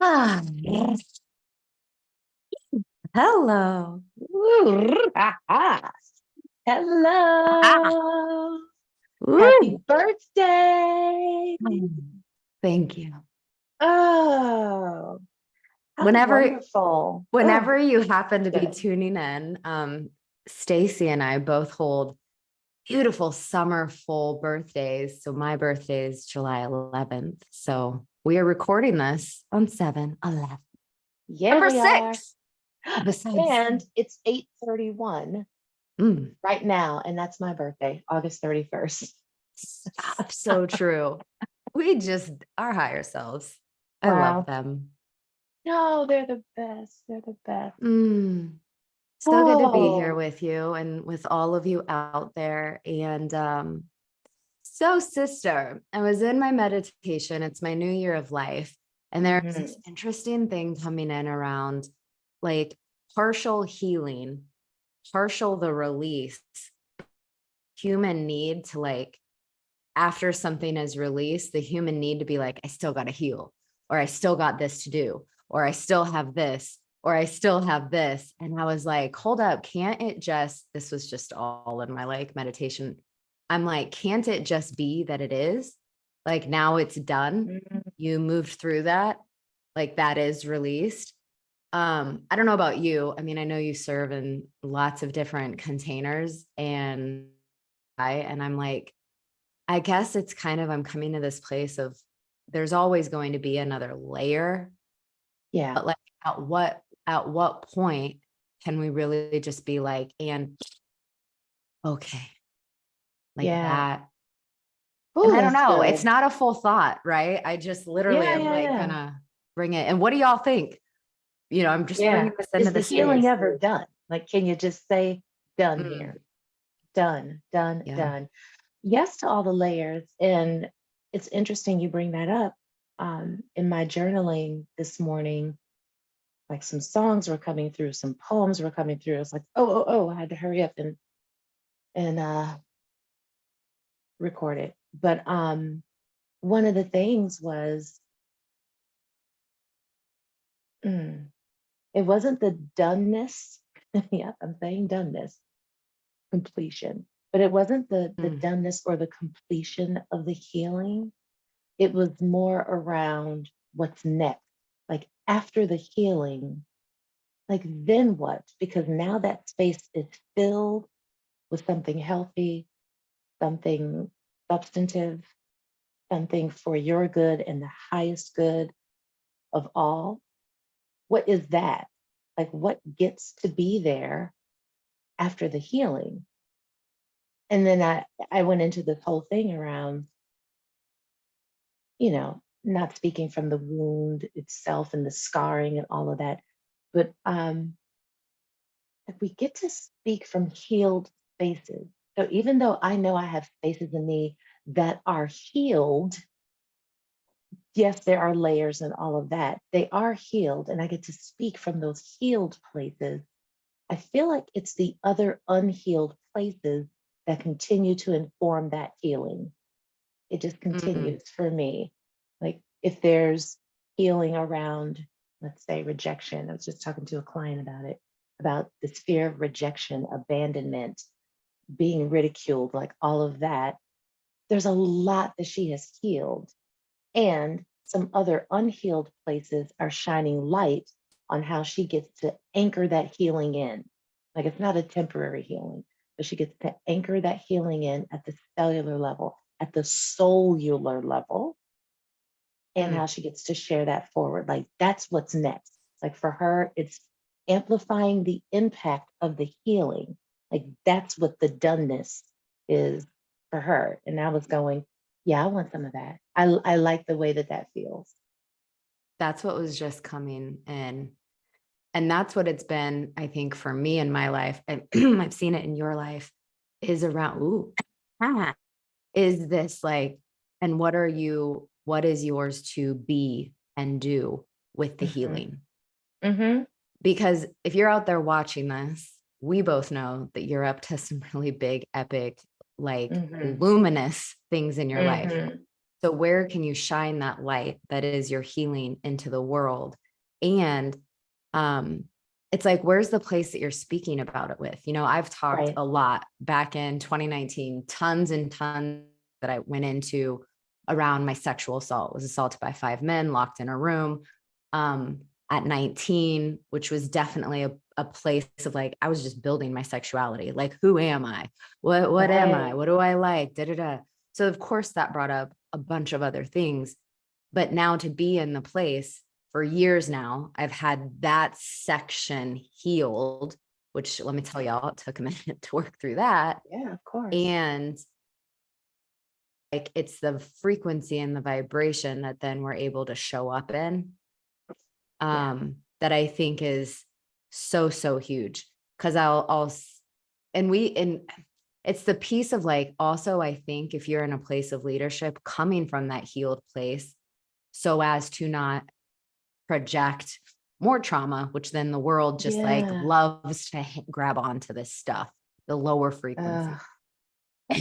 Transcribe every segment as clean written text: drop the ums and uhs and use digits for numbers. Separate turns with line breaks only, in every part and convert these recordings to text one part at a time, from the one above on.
Ah, hello.
Ooh,
Ah,
hello. Happy
woo.
birthday.
Thank you.
Oh, how
Whenever,
wonderful. Oh,
whenever you happen to be
good.
tuning in, Stacey and I both hold beautiful summer full birthdays. So my birthday is July 11th. So we are recording this on 7/11.
Yeah,
Number
we are.
six, besides.
And it's 8:31
Mm,
right now, and that's my birthday, August 31st.
stop. So true. We just our higher selves. I love
Wow.
them.
No, they're the best. They're the best.
Mm. So good to be here
Oh,
with you and with all of you out there. And so, sister, I was in my meditation. It's my new year of life. And there's this
mhm.
interesting thing coming in around like partial healing, partial the release, human need to like, after something is released, the human need to be like, I still got to heal, or I still got this to do, or I still have this, or I still have this. And I was like, hold up, can't it just, this was just all in my like meditation. I'm like, can't it just be that it is? Like now it's done.
Mhm.
You moved through that. Like that is released. I don't know about you. I mean, I know you serve in lots of different containers and I'm like, I guess it's kind of I'm coming to this place of there's always going to be another layer,
Yeah,
but like at what point can we really just be like, and okay, like
yeah.
that? And
Oh,
I don't
that's
know, it's
good.
not a full thought, right? I just literally
Yeah,
am
yeah,
like
yeah.
gonna bring it. And what do y'all think? I'm just
Yeah.
bringing this into
Is
the
the healing
space.
ever done? Like, can you just say done
Mm,
here? Done, done,
yeah.
done. Yes to all the layers. And it's interesting you bring that up. In my journaling this morning, like some songs were coming through, some poems were coming through. I was like, oh, I had to hurry up and record it. But one of the things was mm, it wasn't the doneness. Yeah, I'm saying doneness completion. But it wasn't the
Mm,
doneness or the completion of the healing. It was more around what's next. Like after the healing, like then what? Because now that space is filled with something healthy, something substantive, something for your good and the highest good of all. What is that? Like what gets to be there after the healing? And then I went into this whole thing around, not speaking from the wound itself and the scarring and all of that, but we get to speak from healed spaces. So even though I know I have spaces in me that are healed, yes, there are layers and all of that. They are healed, and I get to speak from those healed places. I feel like it's the other unhealed places that continue to inform that healing. It just
mm,
continues for me. Like if there's healing around, let's say, rejection. I was just talking to a client about it, about this fear of rejection, abandonment, being ridiculed, like all of that. There's a lot that she has healed. And some other unhealed places are shining light on how she gets to anchor that healing in. Like it's not a temporary healing, but she gets to anchor that healing in at the cellular level, at the cellular level, and
mm.
how she gets to share that forward. Like that's what's next. Like for her, it's amplifying the impact of the healing. Like that's what the doneness is for her. And I was going, yeah, I want some of that. I like the way that that feels.
That's what was just coming in. And that's what it's been, I think, for me in my life. And I've seen it in your life is around, ah, is this like, and what is yours to be and do with the
Mm-hmm.
healing?
Mm-hmm.
Because if you're out there watching this, we both know that you're up to some really big, epic, like
Mm-hmm.
luminous things in your life.
Mm-hmm.
So where can you shine that light that is your healing into the world? And it's like, where's the place that you're speaking about it with? I've talked
Right.
a lot back in 2019, tons and tons that I went into around my sexual assault. Was assaulted by 5 men, locked in a room at 19, which was definitely a place of like, I was just building my sexuality. Like, who am I? What am I?
Right.
What do I like? Da, da, da. So of course that brought up a bunch of other things. But now to be in the place for years now, I've had that section healed, which let me tell y'all, it took a minute to work through that.
Yeah, of course.
And like, it's the frequency and the vibration that then we're able to show up in,
Yeah.
that I think is so, so huge. Cause and it's the piece of like, also, I think if you're in a place of leadership coming from that healed place, so as to not project more trauma, which then the world just like
Yeah.
loves to grab onto this stuff, the lower
Uh,
frequency.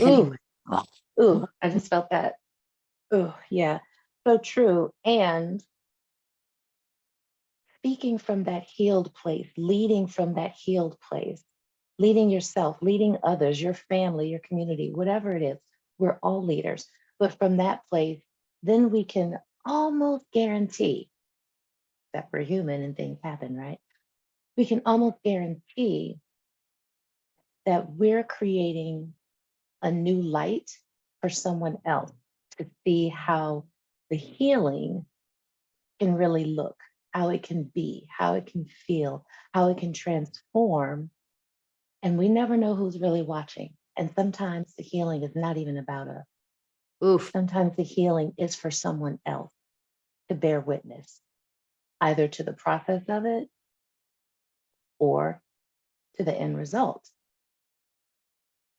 ooh,
Anyway.
ooh, I just felt that. Oh, yeah. So true. And speaking from that healed place, leading from that healed place, leading yourself, leading others, your family, your community, whatever it is, we're all leaders. But from that place, then we can almost guarantee that we're human and things happen, right? We can almost guarantee that we're creating a new light for someone else to see how the healing can really look, how it can be, how it can feel, how it can transform. And we never know who's really watching. And sometimes the healing is not even about us.
Oof.
Sometimes the healing is for someone else to bear witness, either to the process of it or to the end result.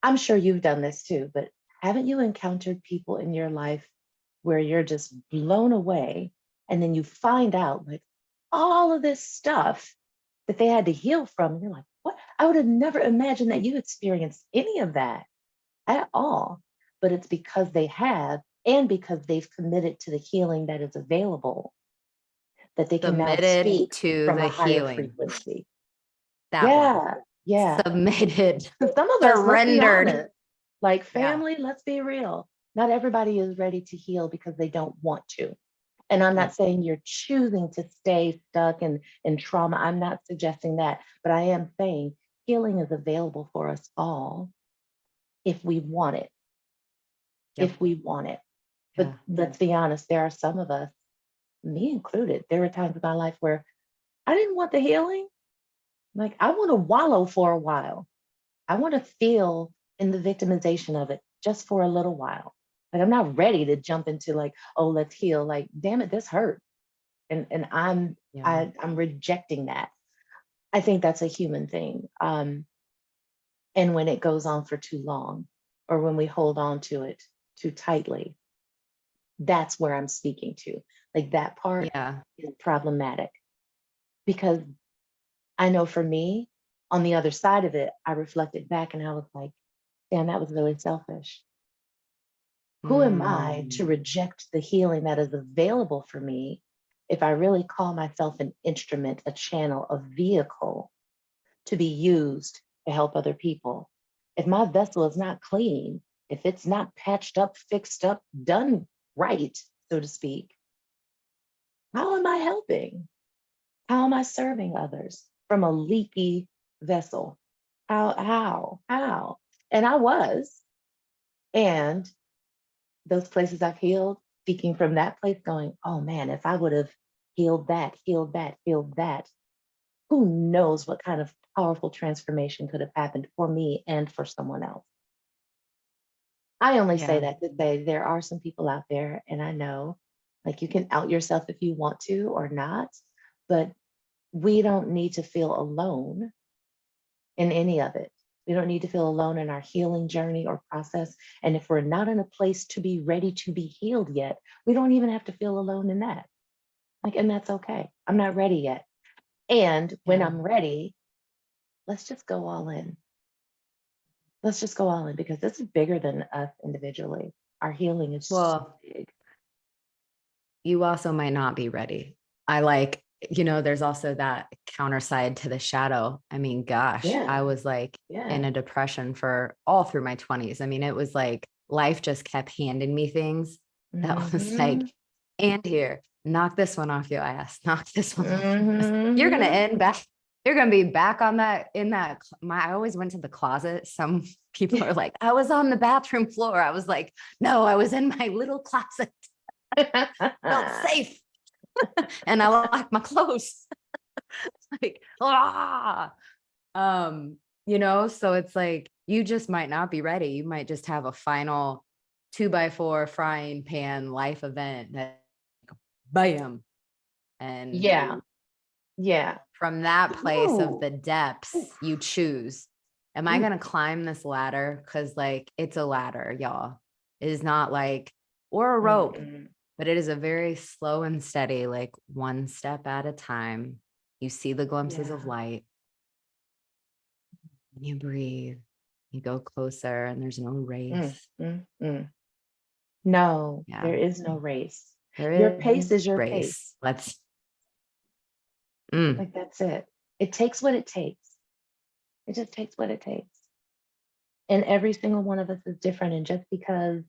I'm sure you've done this too, but haven't you encountered people in your life where you're just blown away and then you find out like all of this stuff that they had to heal from? And you're like, what? I would have never imagined that you experienced any of that at all. But it's because they have, and because they've committed to the healing that is available, that they can now
Submitted
speak
to
from
the
a higher
healing.
frequency.
That one.
Yeah, yeah.
Submitted.
But some of us, let's be
Surrendered.
honest, like
Yeah.
family, let's be real. Not everybody is ready to heal because they don't want to. And I'm not
Yep.
saying you're choosing to stay stuck in trauma. I'm not suggesting that. But I am saying healing is available for us all if we want it,
Yep.
if we want it. But
Yeah.
let's be honest, there are some of us, me included, there were times in my life where I didn't want the healing. Like, I want to wallow for a while. I want to feel in the victimization of it just for a little while. Like, I'm not ready to jump into like, oh, let's heal. Like, damn it, this hurt. And
Yeah.
I'm rejecting that. I think that's a human thing. And when it goes on for too long, or when we hold on to it too tightly, that's where I'm speaking to. Like, that part
Yeah.
is problematic because I know for me, on the other side of it, I reflected back and I was like, damn, that was really selfish. Who am I to
Mm.
reject the healing that is available for me if I really call myself an instrument, a channel, a vehicle to be used to help other people? If my vessel is not clean, if it's not patched up, fixed up, done right, so to speak, how am I helping? How am I serving others from a leaky vessel? How? And I was. And those places I've healed, speaking from that place, going, oh man, if I would have healed that, healed that, healed that, who knows what kind of powerful transformation could have happened for me and for someone else. I only say
Yeah.
that to say there are some people out there, and I know like you can out yourself if you want to or not, but we don't need to feel alone in any of it. We don't need to feel alone in our healing journey or process. And if we're not in a place to be ready to be healed yet, we don't even have to feel alone in that. Like, and that's okay. I'm not ready yet. And when
Yeah.
I'm ready, let's just go all in. Let's just go all in because this is bigger than us individually. Our healing is so
Well,
big.
you also might not be ready. I like, there's also that counter side to the shadow. I mean, gosh,
Yeah.
I was like in
Yeah.
a depression for all through my 20s. I mean, it was like life just kept handing me things that was like,
Mhm.
and here, knock this one off your ass, knock this one off your ass. You're gonna
Mhm.
end back. You're gonna be back on that in that. I always went to the closet. Some people are like, I was on the bathroom floor. I was like, no, I was in my little closet. Felt safe. And I locked my clothes. Like, so it's like you just might not be ready. You might just have a final 2x4 frying pan life event that bam. And
Yeah. Yeah.
from that place of
Ooh.
the depths,
Ooh.
you choose. Am I
Ooh.
gonna climb this ladder? Because like it's a ladder, y'all. It is not like or a rope,
Mm-mm.
but it is a very slow and steady, like one step at a time. You see the glimpses of
Yeah.
light, and you breathe, you go closer, and there's no
Mm,
race.
mm, mm. No,
Yeah,
there is no race.
there
Your
is
pace is your pace.
race. Mm.
Like that's it. It takes what it takes. It just takes what it takes. And every single one of us is different. And just because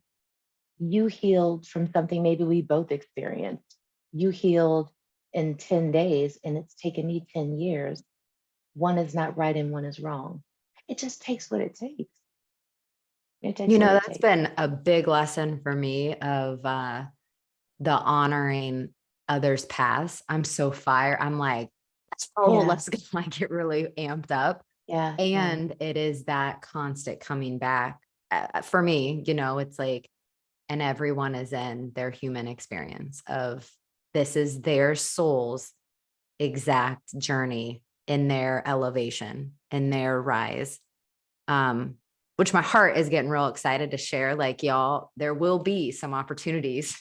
you healed from something maybe we both experienced, you healed in 10 days and it's taken me 10 years. One is not right and one is wrong. It just takes what it takes. It takes what it
That's
takes.
been a big lesson for me of the honoring others' paths. I'm so fired. I'm like,
Yeah.
let's like get really amped up.
Yeah. Yeah.
And it is that constant coming back for me, it's like, and everyone is in their human experience of this is their soul's exact journey in their elevation, in their rise. Which my heart is getting real excited to share. Like, y'all, there will be some opportunities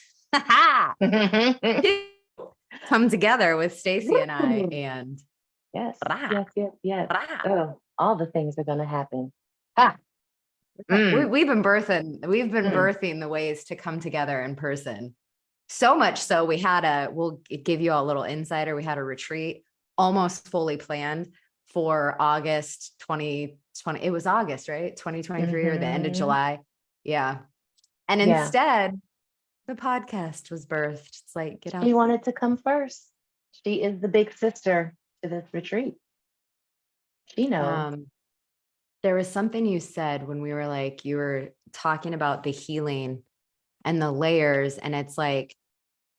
come together with Stacey and I,
Woo!
and
Yes.
blah,
Yes. Yes. Yes.
blah.
Oh, all the things are going to happen. Ah.
We,
Mm,
we've been birthing, we've been
mm,
birthing the ways to come together in person. So much so we'll give you all a little insider. We had a retreat almost fully planned for August 2020. It was August, right? 2023 or the end of
mhm.
July. Yeah. And
Yeah.
instead, the podcast was birthed. It's like, get out.
She wanted to come first. She is the big sister to this retreat. She knows.
Um, there was something you said when we were like, you were talking about the healing and the layers. And it's like,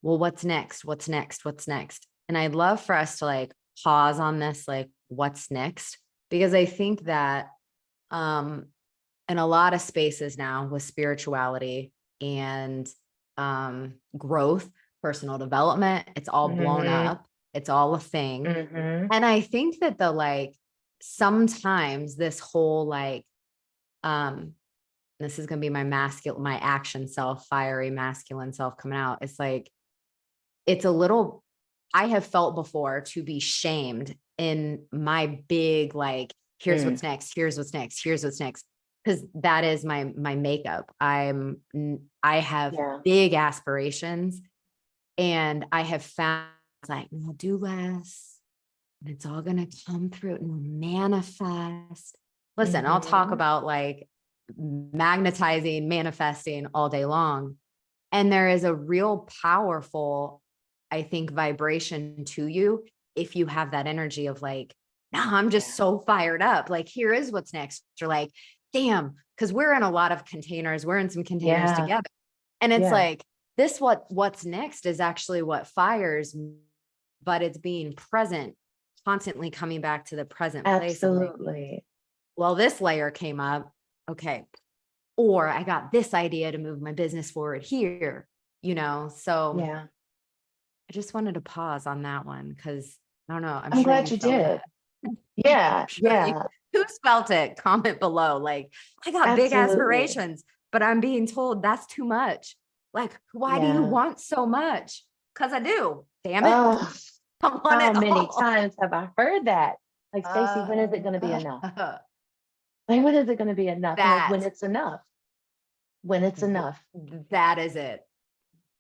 well, what's next? What's next? What's next? And I'd love for us to like pause on this, like, what's next? Because I think that in a lot of spaces now with spirituality and growth, personal development, it's all blown
Mhm.
up. It's all a thing.
Mhm.
And I think that the like sometimes this whole like this is going to be my action self, fiery masculine self coming out. It's like it's a little I have felt before to be shamed in my big like here's
Mm.
what's next, here's what's next, here's what's next, because that is my makeup. I have
Yeah.
big aspirations, and I have found like I'll do less and it's all going to come through and manifest. Listen, I'll talk
Mhm.
about like magnetizing, manifesting all day long. And there is a real powerful, I think, vibration to you if you have that energy of like, no, I'm just
Yeah.
so fired up. Like, here is what's next. Or like, damn, because we're in a lot of containers. We're in some containers
Yeah.
together. And it's
Yeah.
like, what's next is actually what fires, but it's being present, constantly coming back to the present place of like,
Absolutely.
well, this layer came up. Okay. Or I got this idea to move my business forward here. So
Yeah.
I just wanted to pause on that one because I don't know. I'm
I'm
sure
glad
you
you
felt
did.
that. I'm
Yeah.
sure you
Yeah.
who's felt it. Comment below. Like, I got big
Absolutely.
aspirations, but I'm being told that's too much. Like, why do you
Yeah.
want so much? Because I do. Damn it.
Oh,
I want
how
it
many
all.
times have I heard that? Like, Stacey, when is it going to be enough?
Uh,
Like, when is it going to be enough? I'm like, when
that
it's enough. When it's enough.
that is it.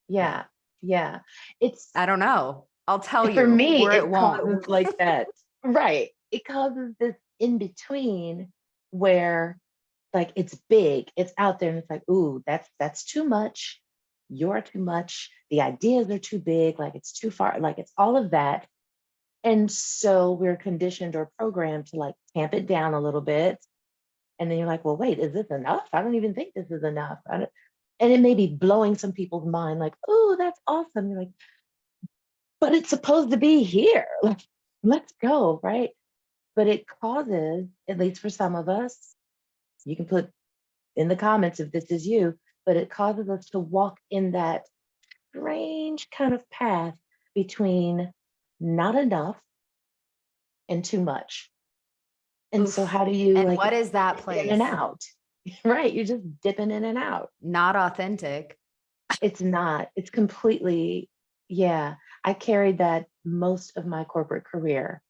Yeah.
Yeah.
Yeah. It's
I don't know. I'll tell
for
you,
me,
or it
it
won't.
causes like that. Right. It causes this in between where like it's big, it's out there, and it's like, ooh, that's too much. You're too much. The ideas are too big, like it's too far, like it's all of that. And so we're conditioned or programmed to like tamp it down a little bit. And then you're like, well, wait, is this enough? I don't even think this is enough. And it may be blowing some people's mind, like, oh, that's awesome. You're like, but it's supposed to be here. Like, let's go, right? But it causes, at least for some of us, you can put in the comments if this is you, but it causes us to walk in that strange kind of path between not enough and too much. And so
Oof.
how do you
And
like
what is that
dip in and
place?
out? Right. You're just dipping in and out.
Not authentic.
It's not. It's completely, yeah. I carried that most of my corporate career,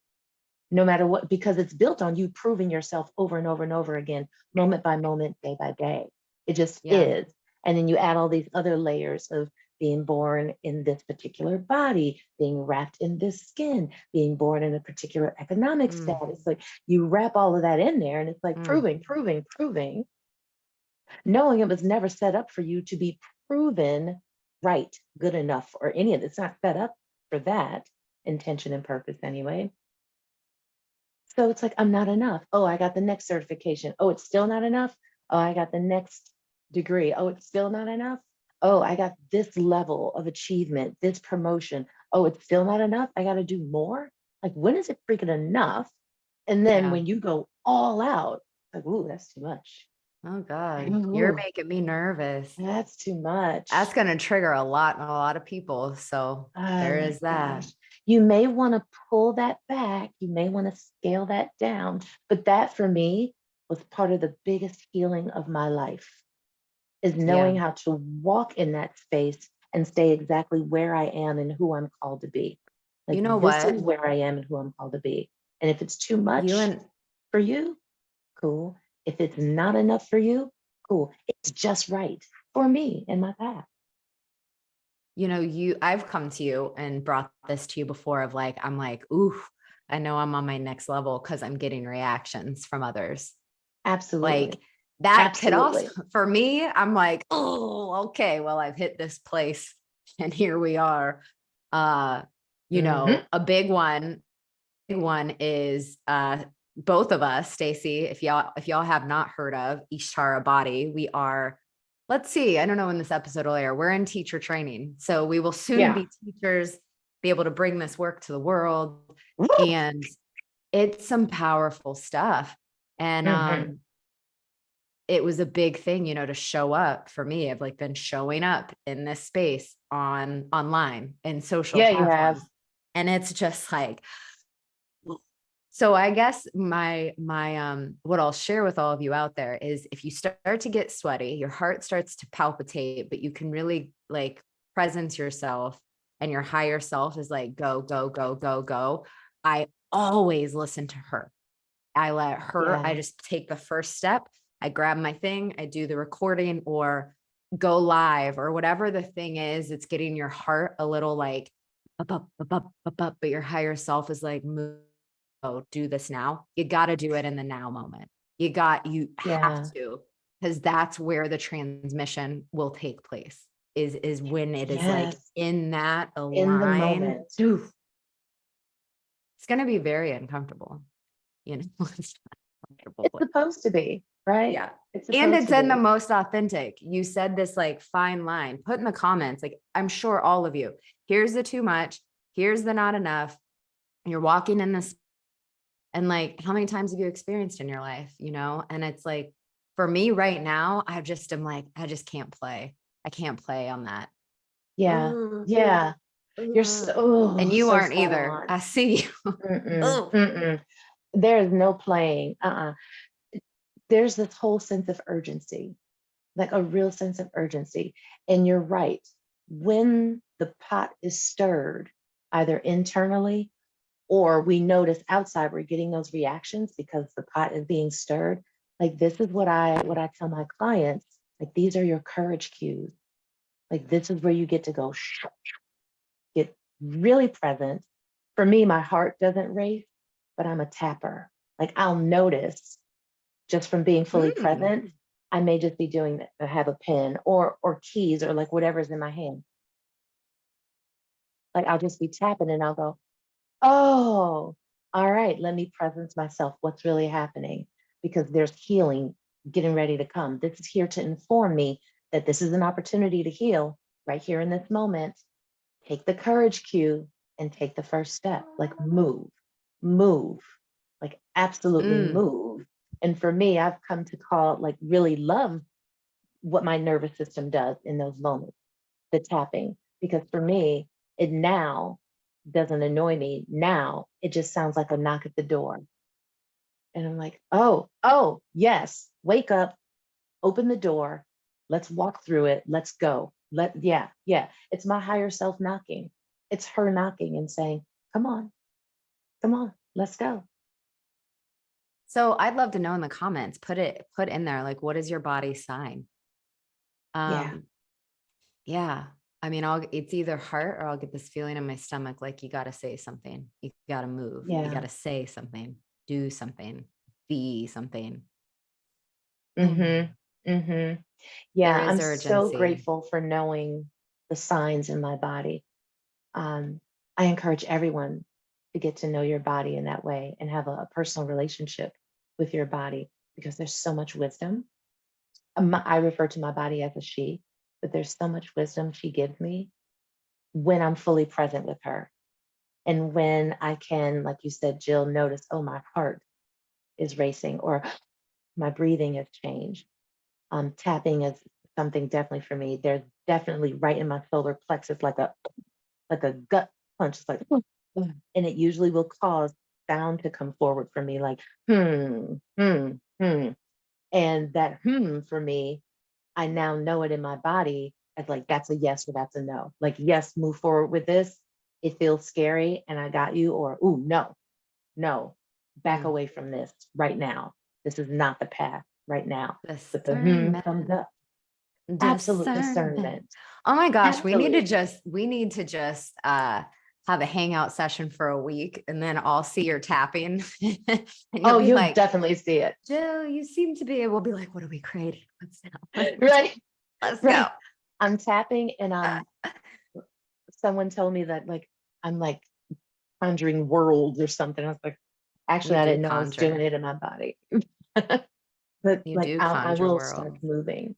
no matter what, because it's built on you proving yourself over and over and over again, moment by moment, day by day. It just
Yeah.
is. And then you add all these other layers of being born in this particular body, being wrapped in this skin, being born in a particular economic
Mm,
status. Like you wrap all of that in there and it's like
mm.
proving, knowing it was never set up for you to be proven right, good enough, or any of it. It's not set up for that intention and purpose anyway. So it's like, I'm not enough. Oh, I got the next certification. Oh, it's still not enough. Oh, I got the next degree. Oh, it's still not enough. Oh, I got this level of achievement, this promotion. Oh, it's still not enough. I got to do more. Like, when is it freaking enough? And then
Yeah.
when you go all out, like, ooh, that's too much.
Oh God. You're
Ooh,
making me nervous.
that's too
That's
much.
gonna trigger a lot of people. So
Oh
there
my
is that.
gosh. You may want to pull that back. You may want to scale that down. But that for me was part of the biggest healing of my life is
Yeah.
knowing how to walk in that space and stay exactly where I am and who I'm called to be. Like
You know
this
what?
is where I am and who I'm called to be. And if it's too
You
much
and
for you, cool. If it's not enough for you, cool. It's just right for me and my path.
I've come to you and brought this to you before of like, I'm like, ooh, I know I'm on my next level because I'm getting reactions from others. Like
Absolutely.
that could also,
Absolutely.
for me, I'm like, oh, okay, well, I've hit this place and here we are. Uh,
Hmm.
a big one is both of us, Stacey, if y'all have not heard of Ishtara Body, we are, let's see, I don't know when this episode will air. We're in teacher training. So we will soon
Yeah.
be teachers, be able to bring this work to the world.
Woo!
And it's some powerful stuff. And
Hmm.
it was a big thing, to show up for me. I've like been showing up in this space online and social
Yeah, you have.
platforms. And it's just like, so I guess my what I'll share with all of you out there is if you start to get sweaty, your heart starts to palpitate, but you can really like presence yourself and your higher self is like go, go, go, go, go. I always listen to her. I
Yeah.
just take the first step. I grab my thing, I do the recording or go live or whatever the thing is. It's getting your heart a little like up, but your higher self is like, move, oh, do this now. You got to do it in the now moment. You have
Yeah.
to, because that's where the transmission will take place is when it is like
Yes.
in that
In the
align.
moment.
Oof, it's going to be very uncomfortable. It's not a comfortable
It's
place.
supposed to be, right?
Yeah.
It's
And
supposed
it's
to
in the
be.
most authentic. You said this like fine line. Put in the comments, like I'm sure all of you, here's the too much, here's the not enough. You're walking in this, and like how many times have you experienced in your life, And it's like for me right now, I just am like, I just can't play. I can't play on that.
Yeah. Yeah. You're
And
so,
you
so
aren't
spot
either.
on.
I see you.
Mm-mm,
Oh,
mm-mm. There is no playing. There's this whole sense of urgency, like a real sense of urgency. And you're right. When the pot is stirred, either internally or we notice outside we're getting those reactions because the pot is being stirred, like this is what I tell my clients, like these are your courage cues. Like this is where you get to go, shh. get really present. For me, my heart doesn't race, but I'm a tapper. Like I'll notice just from being fully
Mm.
present, I may just be doing that. I have a pen or keys or like whatever's in my hand. Like I'll just be tapping and I'll go, oh, all right, let me presence myself. What's really happening? Because there's healing getting ready to come. This is here to inform me that this is an opportunity to heal right here in this moment. Take the courage cue and take the first step. Like move, like absolutely
Mm.
move. And for me, I've come to call like really love what my nervous system does in those moments, the tapping. Because for me, it now doesn't annoy me. Now it just sounds like a knock at the door. And I'm like, oh, yes, wake up, open the door, let's walk through it, let's go. Yeah. It's my higher self knocking. It's her knocking and saying, come on, let's go.
So I'd love to know in the comments, put in there, like, what is your body sign?
Yeah,
Um, yeah. I mean, it's either heart or I'll get this feeling in my stomach, like you got to say something. You got to move. You got
yeah.
to say something, do something, be something. Mm.
Mm-hmm. Mm-hmm.
There
Yeah,
is
I'm so
urgency.
grateful for knowing the signs in my body. Um, I encourage everyone to get to know your body in that way and have a personal relationship with your body because there's so much wisdom. I refer to my body as a she, but there's so much wisdom she gives me when I'm fully present with her. And when I can, like you said, Jill, notice, oh, my heart is racing or my breathing has changed. Tapping is something definitely for me. There's definitely right in my solar plexus, like a gut punch. It's like, and it usually will cause sound to come forward for me, like hmm. And that for me, I now know it in my body as like that's a yes or that's a no. Like yes, move forward with this. It feels scary, and I got you. Or ooh, no, back
Mm.
away from this right now. This is not the path right now. But the comes
Discernment.
up. Absolute
Discernment.
discernment.
Oh my gosh,
Absolute.
we need to just have a hangout session for a week and then I'll see your tapping and you'll
Oh,
be
you'll
like,
definitely see it.
Jill, you seem to be, we'll be like, what are we creating? What's that?
Right,
Let's go.
right. I'm tapping and someone told me that like I'm like conjuring worlds or something. I was like, actually,
You
I
do
didn't know I was doing
conjure.
it in my body. But
You
like
do
I
conjure
will start
worlds.
moving.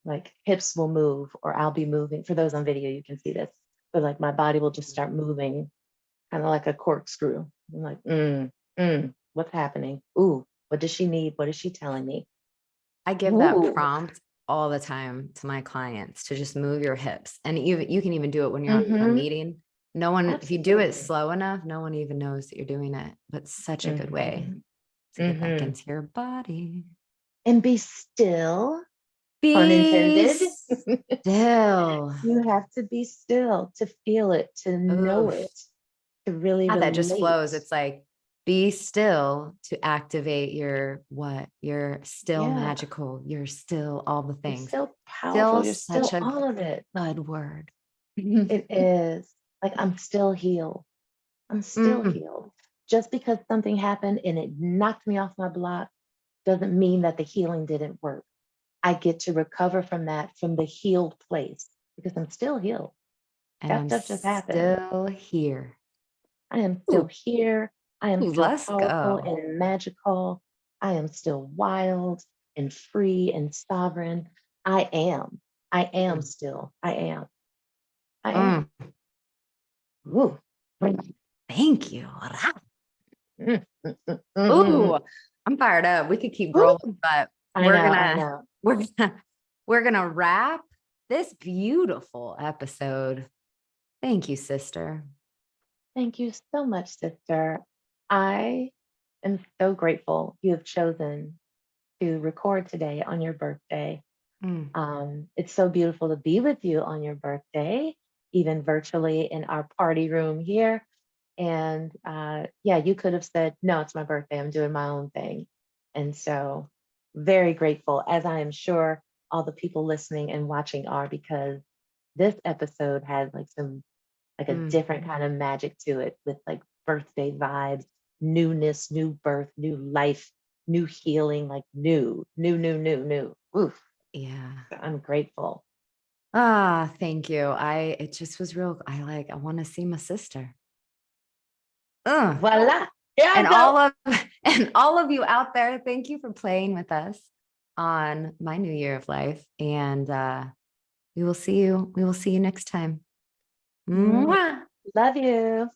Like hips will move, or I'll be moving. For those on video, you can see this. But like my body will just start moving, kind of like a corkscrew. I'm like, what's happening? Ooh, what does she need? What is she telling me?
I give that
Ooh.
prompt all the time to my clients to just move your hips. And even you can even do it when you're on a
Mm-hmm.
meeting. No one, if you do it
Absolutely.
slow enough, no one even knows that you're doing it. But such a good way
Mm-hmm.
to get back
Mm-hmm.
into your body.
And be still, pun
Be
intended.
still.
You have to be still to feel it, to know
Oof.
it, to really
Yeah, that just
relate.
flows. It's like be still to activate your what? You're still
Yeah,
magical. You're still all the
you're
things.
still powerful.
Still
You're
such
still
a
all of it.
good word.
It is like I'm still healed. I'm still
Mm.
healed. Just because something happened and it knocked me off my block doesn't mean that the healing didn't work. I get to recover from that from the healed place because I'm still healed.
And
That
I'm
stuff just happened.
still here.
I am still
Ooh,
here. I am still
let's
powerful
go.
and magical. I am still wild and free and sovereign. I am. I am
Mm.
still. I am. I am.
Mm.
Woo.
Thank you.
Mm, mm,
Ooh, I'm fired up. We could keep rolling,
Woo.
but
I
we're
know. I
gonna
know.
we're gonna we're gonna wrap this beautiful episode. Thank you, sister.
Thank you so much, sister. I am so grateful you have chosen to record today on your birthday.
Mm.
It's so beautiful to be with you on your birthday, even virtually in our party room here. And yeah, you could have said, no, it's my birthday. I'm doing my own thing. And so, very grateful, as I am sure all the people listening and watching are, because this episode had like some like a different kind of magic to it with like birthday vibes, newness, new birth, new life, new healing, like new. Oof,
Yeah.
I'm grateful.
Ah, thank you. It just was real. I want to see my sister. Ugh.
Voila. Here I
And
go.
all of you out there, thank you for playing with us on my new year of life. And we will see you. We will see you next time.
Mm,
Mwah.
love you.